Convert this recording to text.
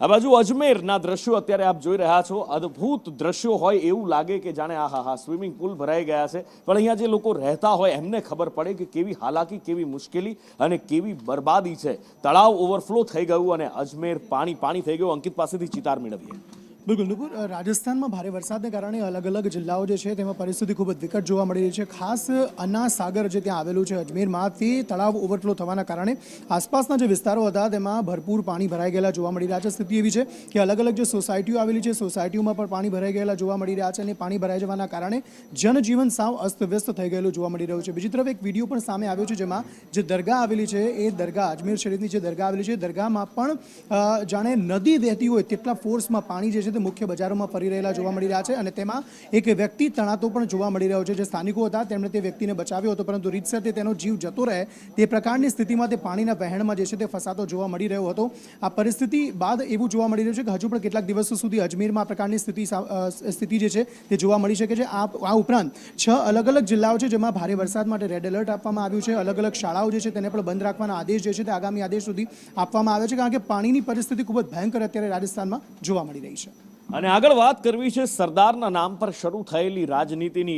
આ બાજુ અજમેરના દ્રશ્યો અત્યારે આપ જોઈ રહ્યા છો. અદ્ભુત દ્રશ્યો હોય એવું લાગે કે જાણે આહા સ્વિમિંગ પુલ ભરાઈ ગયા છે. પણ અહીંયા જે લોકો રહેતા હોય એમને ખબર પડે કે કેવી હાલાકી, કેવી મુશ્કેલી અને કેવી બરબાદી છે. તળાવ ઓવરફ્લો થઈ ગયું અને અજમેર પાણી થઈ ગયું. અંકિત પાસેથી ચિતાર મેળવીએ. બિલકુલ નુપુર, રાજસ્થાનમાં ભારે વરસાદને કારણે અલગ અલગ જિલ્લાઓ જે છે તેમાં પરિસ્થિતિ ખૂબ જ વિકટ જોવા મળી રહી છે. ખાસ અન્ના સાગર જે ત્યાં આવેલું છે અજમેરમાં, તે તળાવ ઓવરફ્લો થવાના કારણે આસપાસના જે વિસ્તારો હતા તેમાં ભરપૂર પાણી ભરાઈ ગયેલા જોવા મળી રહ્યા છે. સ્થિતિ એવી છે કે અલગ અલગ જે સોસાયટીઓ આવેલી છે સોસાયટીઓમાં પણ પાણી ભરાઈ ગયેલા જોવા મળી રહ્યા છે અને પાણી ભરાઈ જવાના કારણે જનજીવન સાવ અસ્તવ્યસ્ત થઈ ગયેલું જોવા મળી રહ્યું છે. બીજી તરફ એક વિડીયો પણ સામે આવ્યો છે જેમાં જે દરગાહ આવેલી છે એ દરગાહ અજમેર શરીફની જે દરગાહ આવેલી છે દરગાહમાં પણ જાણે નદી વહેતી હોય તેટલા ફોર્સમાં પાણી જે છે મુખ્ય બજારોમાં ફરી રહેલા જોવા મળી રહ્યા છે અને તેમાં એક વ્યક્તિ તણાતો પણ જોવા મળી રહ્યો છે. જે સ્થાનિકો હતા તેમણે તે વ્યક્તિને બચાવ્યો હતો, પરંતુ રીતસર તેનો જીવ જતો રહે તે પ્રકારની સ્થિતિમાં તે પાણીના વહેણમાં જે છે તે ફસાતો જોવા મળી રહ્યો હતો. આ પરિસ્થિતિ બાદ એવું જોવા મળી રહ્યું છે કે હજુ પણ કેટલાક દિવસો સુધી અજમેરમાં આ પ્રકારની સ્થિતિ જે છે તે જોવા મળી શકે છે. આ ઉપરાંત 6 અલગ અલગ જિલ્લાઓ છે જેમાં ભારે વરસાદ માટે રેડ એલર્ટ આપવામાં આવ્યું છે. અલગ અલગ શાળાઓ જે છે તેને પણ બંધ રાખવાના આદેશ જે છે તે આગામી આદેશ સુધી આપવામાં આવે છે, કારણ કે પાણીની પરિસ્થિતિ ખૂબ જ ભયંકર અત્યારે રાજસ્થાનમાં જોવા મળી રહી છે. અને આગળ વાત કરવી છે સરદારના નામ પર શરૂ થયેલી રાજનીતિની.